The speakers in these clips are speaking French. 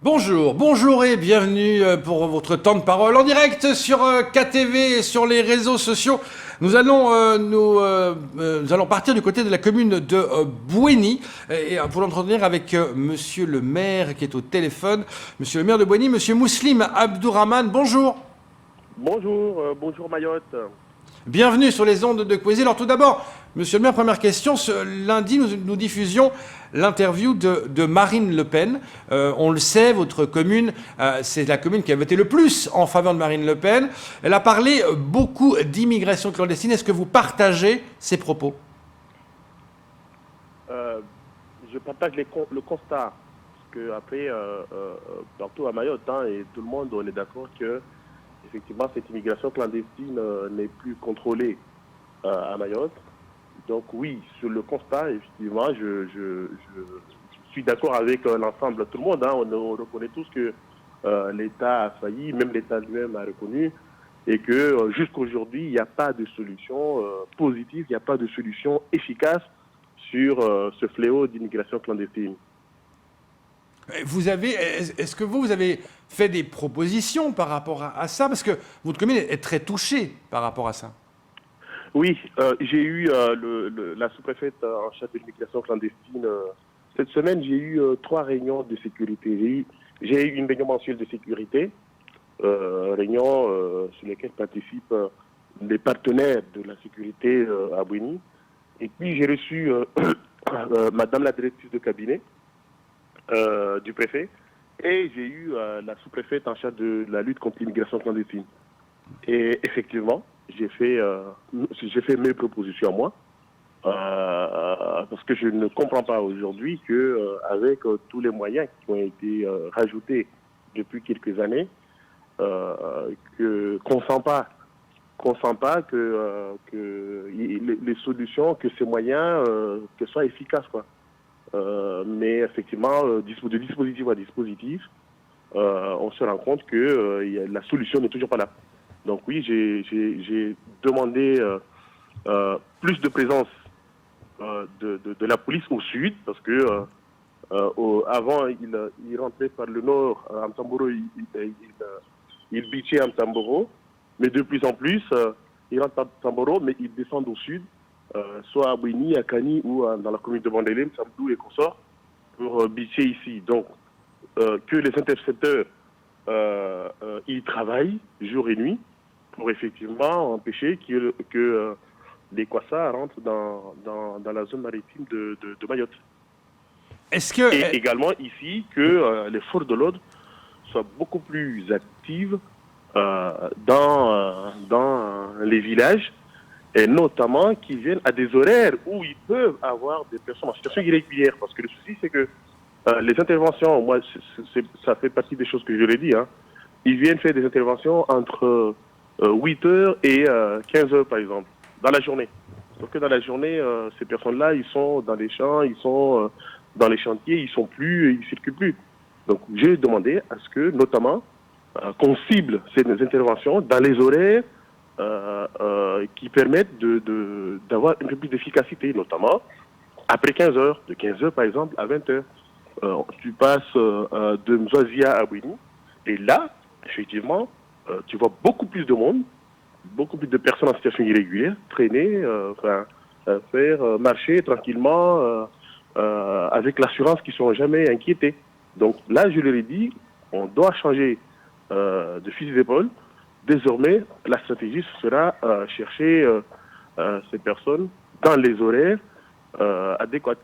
Bonjour, bonjour et bienvenue pour votre temps de parole en direct sur KTV et sur les réseaux sociaux. Nous allons partir du côté de la commune de Bouéni et pour l'entretenir avec monsieur le maire qui est au téléphone, monsieur le maire de Bouéni, monsieur Mouslim Abdourahmane. Bonjour. Bonjour, bonjour Mayotte. Bienvenue sur les ondes de Kwezi. Alors tout d'abord, monsieur le maire, première question. Ce lundi, nous diffusions l'interview de Marine Le Pen. On le sait, votre commune, c'est la commune qui a voté le plus en faveur de Marine Le Pen. Elle a parlé beaucoup d'immigration clandestine. Est-ce que vous partagez ces propos ? Je partage le constat, parce que après, partout à Mayotte, et tout le monde, on est d'accord que effectivement, cette immigration clandestine n'est plus contrôlée à Mayotte. Donc oui, sur le constat, effectivement, je suis d'accord avec l'ensemble, tout le monde. On reconnaît tous que l'État a failli, même l'État lui-même a reconnu, et que jusqu'à aujourd'hui, il n'y a pas de solution positive, il n'y a pas de solution efficace sur ce fléau d'immigration clandestine. Est-ce que vous avez fait des propositions par rapport à ça ? Parce que votre commune est très touchée par rapport à ça. Oui, j'ai eu la sous-préfète en charge de l'immigration clandestine. Cette semaine, j'ai eu 3 réunions de sécurité. J'ai eu une réunion mensuelle de sécurité, réunion sur laquelle participent les partenaires de la sécurité à Bouéni. Et puis j'ai reçu madame la directrice de cabinet du préfet, et j'ai eu la sous-préfète en charge de la lutte contre l'immigration clandestine. Et effectivement, j'ai fait mes propositions à moi, parce que je ne comprends pas aujourd'hui que avec tous les moyens qui ont été rajoutés depuis quelques années, qu'on sent pas que les solutions, que ces moyens que soient efficaces, quoi. Mais effectivement, de dispositif à dispositif, on se rend compte que la solution n'est toujours pas là. Donc oui, j'ai demandé plus de présence de la police au sud, parce que avant, il rentrait par le nord, à Mtamboro, il bitchait à Mtamboro, mais de plus en plus, il rentre à Mtamboro, mais il descend au sud, soit à Bouéni, à Kani ou dans la commune de Bandélé, Mtambou et consorts, pour bitcher ici. Donc, que les intercepteurs ils travaillent jour et nuit pour effectivement empêcher que les Kwassa rentrent dans la zone maritime de Mayotte. Et également ici, que les forces de l'ordre soient beaucoup plus actives dans les villages, et notamment qu'ils viennent à des horaires où ils peuvent avoir des personnes en situation irrégulière. Parce que le souci, c'est que les interventions, moi, ça fait partie des choses que je l'ai dit, ils viennent faire des interventions entre 8h et 15h, par exemple, dans la journée. Sauf que dans la journée, ces personnes-là, ils sont dans les champs, ils sont dans les chantiers, ils circulent plus. Donc, j'ai demandé à ce que, notamment, qu'on cible ces interventions dans les horaires qui permettent d'avoir un peu plus d'efficacité, notamment après 15h, de 15h, par exemple, à 20h. Tu passes de Mzouazia à Bouéni, et là, effectivement, tu vois beaucoup plus de monde, beaucoup plus de personnes en situation irrégulière, traîner, faire marcher tranquillement, avec l'assurance qu'ils ne sont jamais inquiétés. Donc là, je leur ai dit, on doit changer de fusil d'épaule. Désormais, la stratégie sera chercher ces personnes dans les horaires adéquats.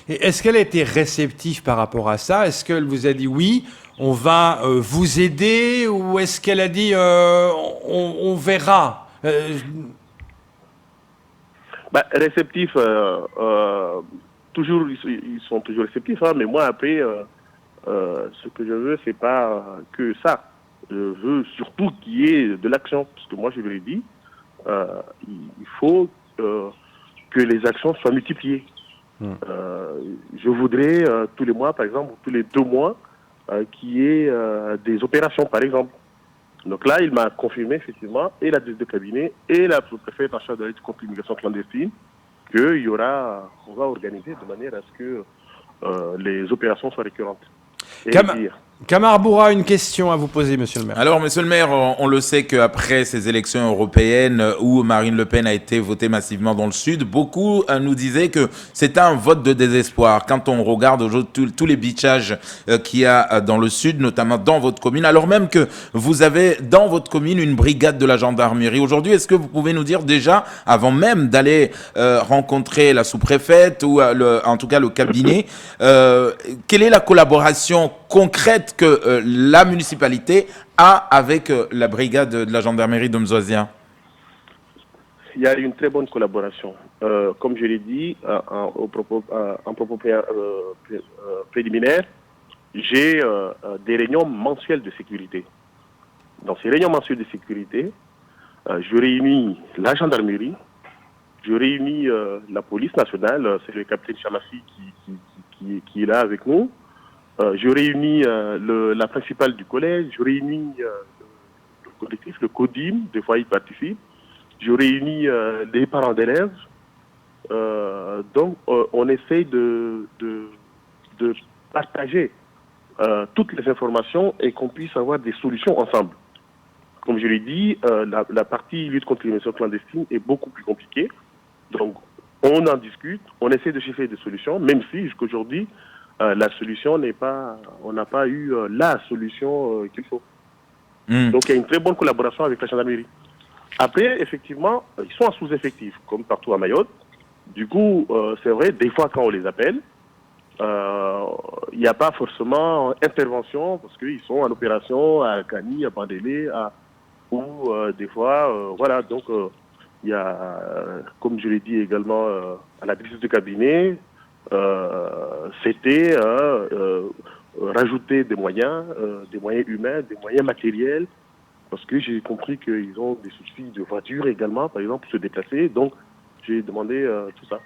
Et est-ce qu'elle a été réceptive par rapport à ça ? Est-ce qu'elle vous a dit oui, on va vous aider, ou est-ce qu'elle a dit on verra Réceptif, toujours, ils sont toujours réceptifs, mais moi après, ce que je veux, c'est pas que ça. Je veux surtout qu'il y ait de l'action, parce que moi je l'ai dit, il faut que les actions soient multipliées. Je voudrais tous les mois, par exemple, ou tous les 2 mois, qu'il y ait des opérations, par exemple. Donc là, il m'a confirmé, effectivement, et la directrice de cabinet, et la sous-préfète en charge de la lutte contre l'immigration clandestine, qu'on va organiser de manière à ce que les opérations soient récurrentes. Et Kamar Boura, une question à vous poser, monsieur le maire. Alors, monsieur le maire, on le sait qu'après ces élections européennes où Marine Le Pen a été votée massivement dans le Sud, beaucoup nous disaient que c'était un vote de désespoir. Quand on regarde aujourd'hui tous les bitchages qu'il y a dans le Sud, notamment dans votre commune, alors même que vous avez dans votre commune une brigade de la gendarmerie. Aujourd'hui, est-ce que vous pouvez nous dire déjà, avant même d'aller rencontrer la sous-préfète ou en tout cas le cabinet, quelle est la collaboration concrète que la municipalité a avec la brigade de la gendarmerie de Mzouazia? Il y a une très bonne collaboration. Comme je l'ai dit en propos préliminaire, j'ai des réunions mensuelles de sécurité. Dans ces réunions mensuelles de sécurité, je réunis la gendarmerie, je réunis la police nationale, c'est le capitaine Chamassi qui est là avec nous. Je réunis la principale du collège, je réunis le collectif, le CODIM, des fois il participe, je réunis les parents d'élèves. Donc on essaye de partager toutes les informations et qu'on puisse avoir des solutions ensemble. Comme je l'ai dit, la partie lutte contre l'immigration clandestine est beaucoup plus compliquée. Donc on en discute, on essaie de chercher des solutions, même si jusqu'aujourd'hui, la solution n'est pas, on n'a pas eu la solution qu'il faut. Donc il y a une très bonne collaboration avec la gendarmerie. Après, effectivement, ils sont en sous-effectif, comme partout à Mayotte. Du coup, c'est vrai, des fois quand on les appelle, il n'y a pas forcément intervention parce qu'ils sont en opération à Kani, à Bandélé, ou des fois, voilà, donc il y a, comme je l'ai dit également à la direction de cabinet, c'était rajouter des moyens humains, des moyens matériels, parce que j'ai compris qu'ils ont des soucis de voiture également, par exemple, pour se déplacer. Donc, j'ai demandé tout ça.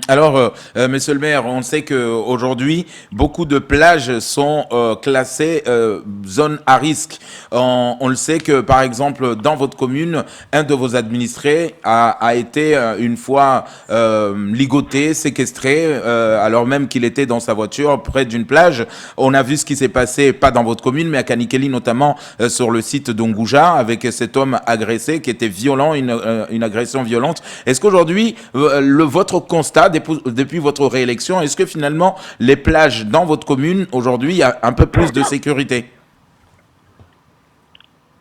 Alors, monsieur le maire, on sait qu'aujourd'hui, beaucoup de plages sont classées zone à risque. On le sait que, par exemple, dans votre commune, un de vos administrés a été une fois ligoté, séquestré, alors même qu'il était dans sa voiture près d'une plage. On a vu ce qui s'est passé, pas dans votre commune, mais à Kanikeli, notamment sur le site d'Ongouja, avec cet homme agressé qui était violent, une agression violente. Est-ce qu'aujourd'hui, votre constat depuis votre réélection, est-ce que finalement les plages dans votre commune aujourd'hui il y a un peu plus de sécurité?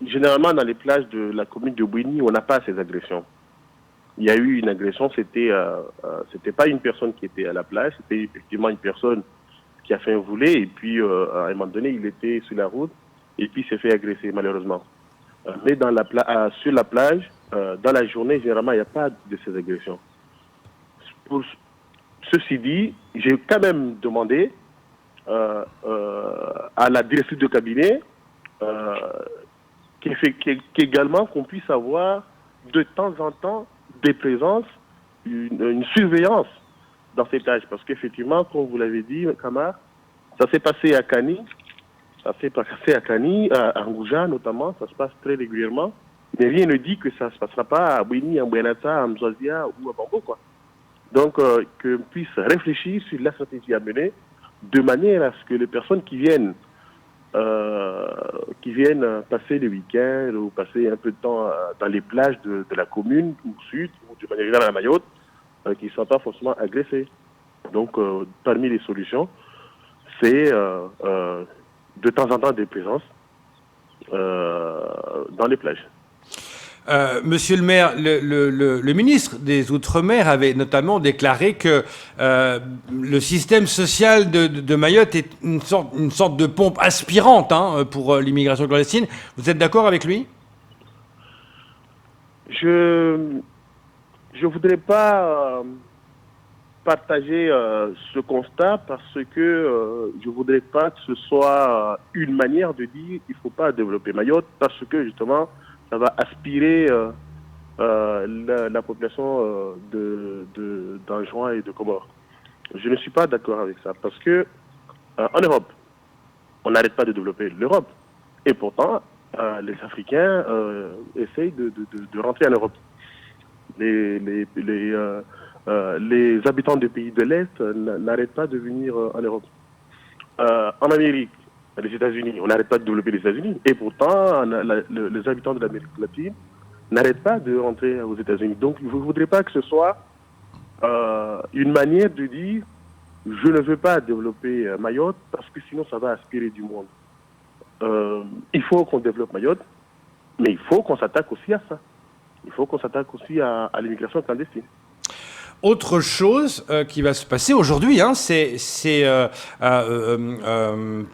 Généralement dans les plages de la commune de Bouini, on n'a pas ces agressions. Il y a eu une agression, c'était pas une personne qui était à la plage, c'était effectivement une personne qui a fait un volet et puis à un moment donné il était sur la route et puis s'est fait agresser malheureusement. Mais sur la plage, dans la journée généralement il n'y a pas de ces agressions. Ceci dit, j'ai quand même demandé à la directrice de cabinet qu'également qu'on puisse avoir de temps en temps des présences, une surveillance dans ces tâches. Parce qu'effectivement, comme vous l'avez dit, Kamar, ça s'est passé à Kani, à Ngouja notamment, ça se passe très régulièrement. Mais rien ne dit que ça ne se passera pas à Bouini, à Mbouenata, à Mzouazia ou à Bambo, quoi. Donc, qu'on puisse réfléchir sur la stratégie à mener de manière à ce que les personnes qui viennent passer le week-end ou passer un peu de temps dans les plages de la commune ou sud ou de manière générale à Mayotte, qui ne soient pas forcément agressés. Donc, parmi les solutions, c'est de temps en temps des présences dans les plages. Monsieur le maire, le ministre des Outre-mer avait notamment déclaré que le système social de Mayotte est une sorte de pompe aspirante pour l'immigration clandestine. Vous êtes d'accord avec lui? Je voudrais pas partager ce constat parce que je voudrais pas que ce soit une manière de dire qu'il faut pas développer Mayotte parce que justement ça va aspirer la population d'Anjouan et de Comores. Je ne suis pas d'accord avec ça parce que en Europe, on n'arrête pas de développer l'Europe. Et pourtant, les Africains essayent de rentrer en Europe. Les habitants des pays de l'Est n'arrêtent pas de venir en Europe. En Amérique, les États-Unis. On n'arrête pas de développer les États-Unis. Et pourtant, les habitants de l'Amérique latine n'arrêtent pas de rentrer aux États-Unis. Donc, je ne voudrais pas que ce soit une manière de dire je ne veux pas développer Mayotte parce que sinon ça va aspirer du monde. Il faut qu'on développe Mayotte, mais il faut qu'on s'attaque aussi à ça. Il faut qu'on s'attaque aussi à l'immigration clandestine. Autre chose qui va se passer aujourd'hui, hein, c'est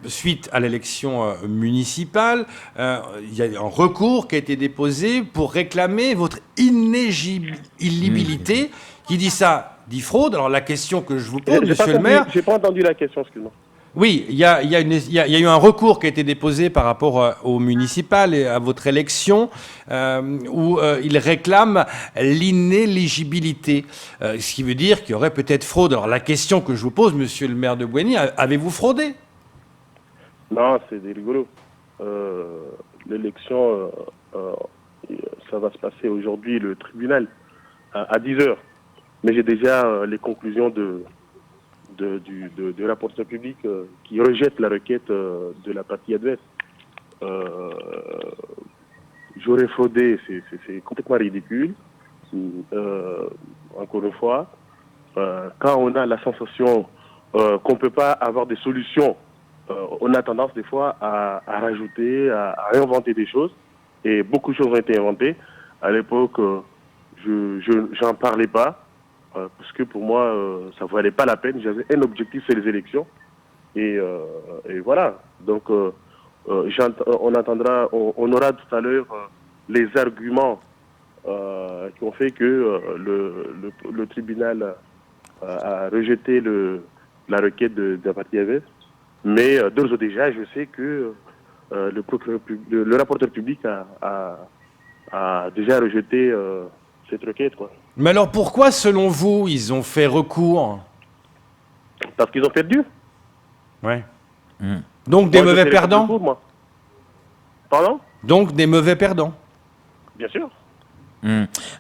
suite à l'élection municipale, il y a un recours qui a été déposé pour réclamer votre inéligibilité. Qui dit ça dit fraude. Alors la question que je vous pose, monsieur le maire... J'ai pas entendu la question, excuse-moi. Oui, il y a eu un recours qui a été déposé par rapport au municipal et à votre élection où il réclame l'inéligibilité, ce qui veut dire qu'il y aurait peut-être fraude. Alors la question que je vous pose, monsieur le maire de Bouéni, avez-vous fraudé? Non, c'est des rigolos. L'élection, ça va se passer aujourd'hui, le tribunal, à 10h. Mais j'ai déjà les conclusions du rapporteur public qui rejette la requête de la partie adverse. J'aurais fraudé, c'est complètement ridicule. Encore une fois, quand on a la sensation qu'on ne peut pas avoir des solutions, on a tendance des fois à rajouter, à réinventer des choses. Et beaucoup de choses ont été inventées. À l'époque, je n'en parlais pas. Parce que pour moi, ça ne valait pas la peine. J'avais un objectif, c'est les élections. Et voilà. Donc, on aura tout à l'heure les arguments qui ont fait que le tribunal a rejeté la requête de la partie AVS. Mais d'ores et déjà, je sais que le rapporteur public a déjà rejeté cette requête, quoi. Mais alors pourquoi, selon vous, ils ont fait recours? Parce qu'ils ont perdu. Ouais. Donc des mauvais perdants? Recours, moi. Pardon? Donc des mauvais perdants? Bien sûr.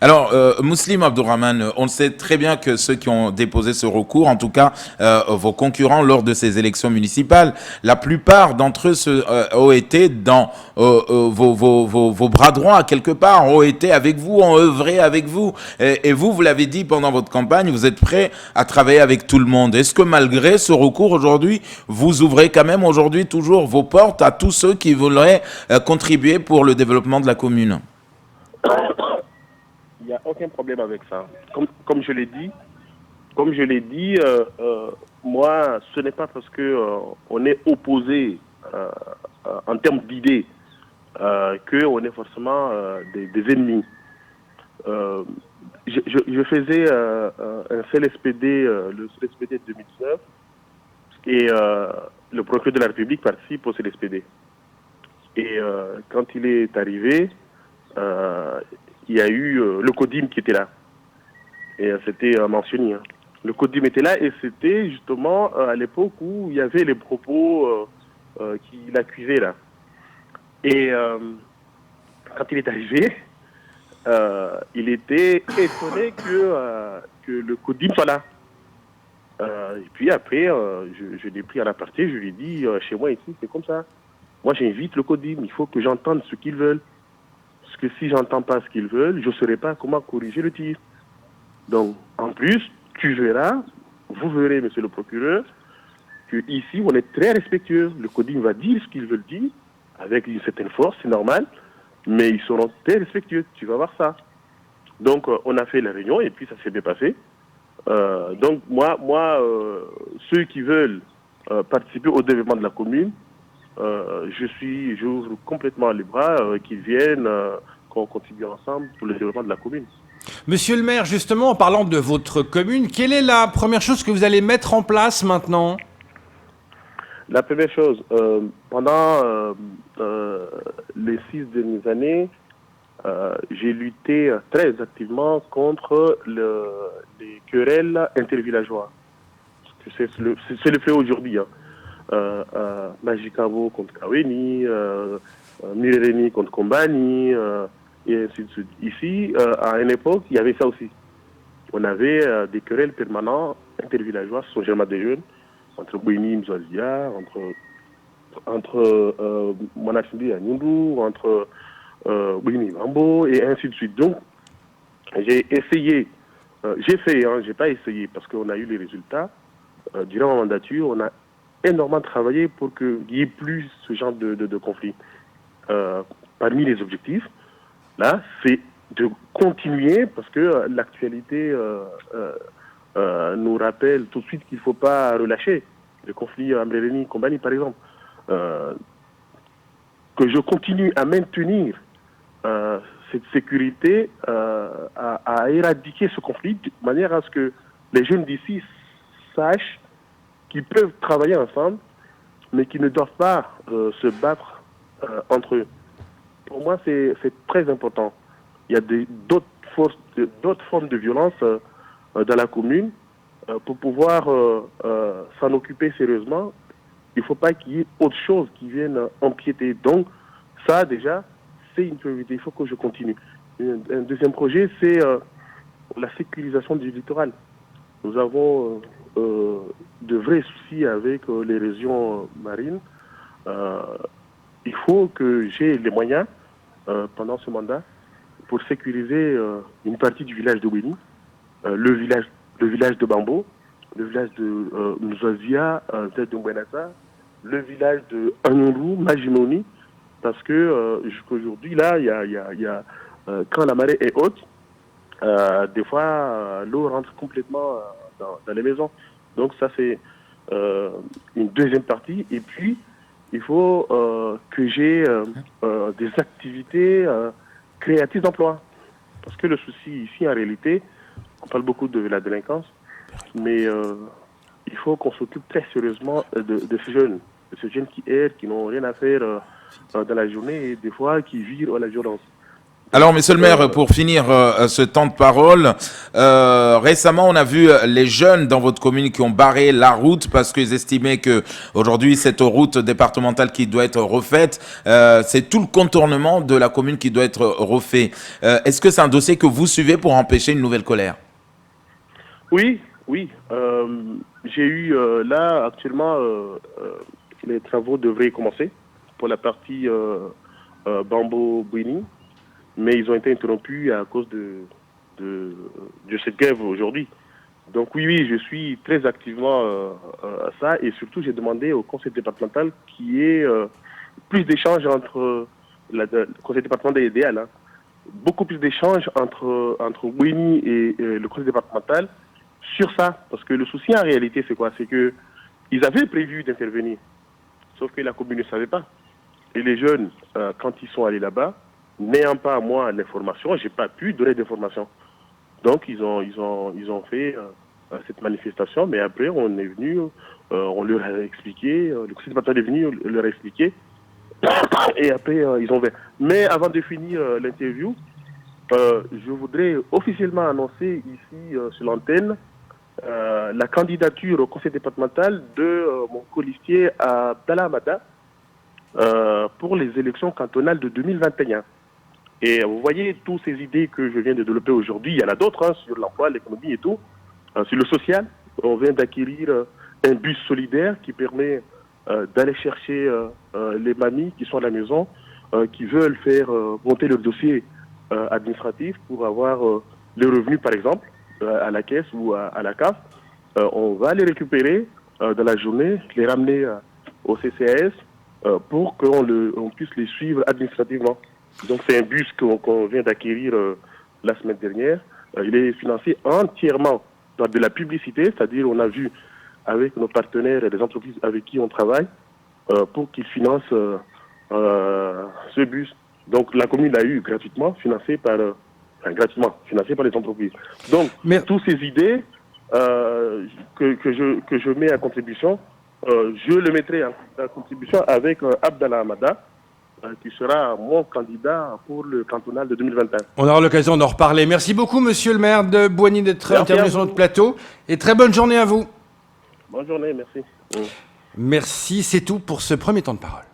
Alors, Mouslim Abdourahmane, on sait très bien que ceux qui ont déposé ce recours, en tout cas vos concurrents lors de ces élections municipales, la plupart d'entre eux ont été dans vos bras droits, quelque part, ont été avec vous, ont œuvré avec vous. Et vous l'avez dit pendant votre campagne, vous êtes prêts à travailler avec tout le monde. Est-ce que malgré ce recours aujourd'hui, vous ouvrez quand même aujourd'hui toujours vos portes à tous ceux qui voudraient contribuer pour le développement de la commune? Il n'y a aucun problème avec ça. Comme je l'ai dit, moi, ce n'est pas parce qu'on est opposé en termes d'idées qu'on est forcément des ennemis. Je faisais un CLSPD, le CLSPD 2019, et le procureur de la République participe au CLSPD. Et quand il est arrivé, il y a eu le CODIM qui était là. Et c'était mentionné. Hein. Le CODIM était là et c'était justement à l'époque où il y avait les propos qui l'accusaient là. Et quand il est arrivé, il était étonné que le CODIM soit là. Et puis après, je l'ai pris à la partie, je lui ai dit, chez moi ici, c'est comme ça. Moi j'invite le CODIM, il faut que j'entende ce qu'ils veulent. Parce que si j'entends pas ce qu'ils veulent, je ne saurais pas comment corriger le tir. Donc, en plus, tu verras, vous verrez, monsieur le procureur, qu'ici, on est très respectueux. Le CODIM va dire ce qu'ils veulent dire, avec une certaine force, c'est normal, mais ils seront très respectueux. Tu vas voir ça. Donc, on a fait la réunion et puis ça s'est bien passé. Donc, moi, ceux qui veulent participer au développement de la commune, j'ouvre complètement les bras, qu'ils viennent, qu'on contribue ensemble pour le développement de la commune. Monsieur le maire, justement, en parlant de votre commune, quelle est la première chose que vous allez mettre en place maintenant? La première chose, pendant les 6 dernières années, j'ai lutté très activement contre les querelles intervillageois. C'est le fait aujourd'hui. Hein. Majikabo contre Kaweni, Mireni contre Kombani, et ainsi de suite. Ici, à une époque, il y avait ça aussi. On avait des querelles permanentes intervillageoises, ce sont généralement des jeunes, entre Bouini et Mzouazia, entre entre Monachimbi et Nyundu, entre Bouini Bambo, et ainsi de suite. Donc, j'ai essayé, j'ai pas essayé parce qu'on a eu les résultats. Durant ma mandature, on a énormément travaillé pour qu'il n'y ait plus ce genre de conflit. Parmi les objectifs, là, c'est de continuer parce que l'actualité nous rappelle tout de suite qu'il ne faut pas relâcher le conflit Ambreleni-Kombani, par exemple. Que je continue à maintenir cette sécurité, à éradiquer ce conflit de manière à ce que les jeunes d'ici sachent qu'ils peuvent travailler ensemble, mais qu'ils ne doivent pas se battre entre eux. Pour moi, c'est très important. Il y a d'autres formes de violence dans la commune. Pour pouvoir s'en occuper sérieusement, il ne faut pas qu'il y ait autre chose qui vienne empiéter. Donc, ça, déjà, c'est une priorité. Il faut que je continue. Un deuxième projet, c'est la sécurisation du littoral. Nous avons de vrais soucis avec les régions marines. Il faut que j'ai les moyens, pendant ce mandat, pour sécuriser une partie du village de Bouini, le village de Bambo, le village de Mzazia, de Mbwenasa, le village de Anyuru, Majimoni, parce que jusqu'aujourd'hui, là, quand la marée est haute, des fois, l'eau rentre complètement dans les maisons. Donc ça, c'est une deuxième partie. Et puis, il faut que j'ai des activités créatrices d'emploi. Parce que le souci ici, en réalité, on parle beaucoup de la délinquance, mais il faut qu'on s'occupe très sérieusement de ces jeunes qui errent, qui n'ont rien à faire dans la journée et des fois qui virent à la violence. Alors, monsieur le maire, pour finir ce temps de parole, récemment, on a vu les jeunes dans votre commune qui ont barré la route parce qu'ils estimaient que aujourd'hui, cette route départementale qui doit être refaite, c'est tout le contournement de la commune qui doit être refait. Est-ce que c'est un dossier que vous suivez pour empêcher une nouvelle colère? Oui. J'ai eu là, actuellement, les travaux devraient commencer pour la partie Bambo-Bouini. Mais ils ont été interrompus à cause de cette grève aujourd'hui. Donc oui, je suis très activement à ça et surtout j'ai demandé au conseil départemental qu'il y ait plus d'échanges entre le conseil départemental et l'IDEAL, beaucoup plus d'échanges entre Bouini et le conseil départemental sur ça. Parce que le souci en réalité c'est quoi? C'est qu'ils avaient prévu d'intervenir, sauf que la commune ne savait pas. Et les jeunes, quand ils sont allés là-bas, n'ayant pas moi l'information, j'ai pas pu donner d'informations. Donc ils ont fait cette manifestation, mais après on est venu, on leur a expliqué, le conseil départemental est venu leur a expliqué, et après ils ont fait. Mais avant de finir l'interview, je voudrais officiellement annoncer ici sur l'antenne la candidature au conseil départemental de mon colistier Abdallah Hamada pour les élections cantonales de 2021. Et vous voyez, toutes ces idées que je viens de développer aujourd'hui, il y en a d'autres, sur l'emploi, l'économie et tout. Sur le social, on vient d'acquérir un bus solidaire qui permet d'aller chercher les mamies qui sont à la maison, qui veulent faire monter leur dossier administratif pour avoir les revenus, par exemple, à la caisse ou à la CAF. On va les récupérer dans la journée, les ramener au CCAS pour qu'on puisse les suivre administrativement. Donc c'est un bus qu'on vient d'acquérir la semaine dernière. Il est financé entièrement dans de la publicité, c'est-à-dire on a vu avec nos partenaires et les entreprises avec qui on travaille pour qu'ils financent ce bus. Donc la commune l'a eu gratuitement, financé par les entreprises. Donc toutes ces idées que je mets à contribution, je le mettrai en contribution avec Abdallah Hamada, qui sera mon candidat pour le cantonal de 2021. On aura l'occasion d'en reparler. Merci beaucoup, monsieur le maire de Bouini, d'être intervenu sur notre plateau. Et très bonne journée à vous. Bonne journée, merci. Merci, c'est tout pour ce premier temps de parole.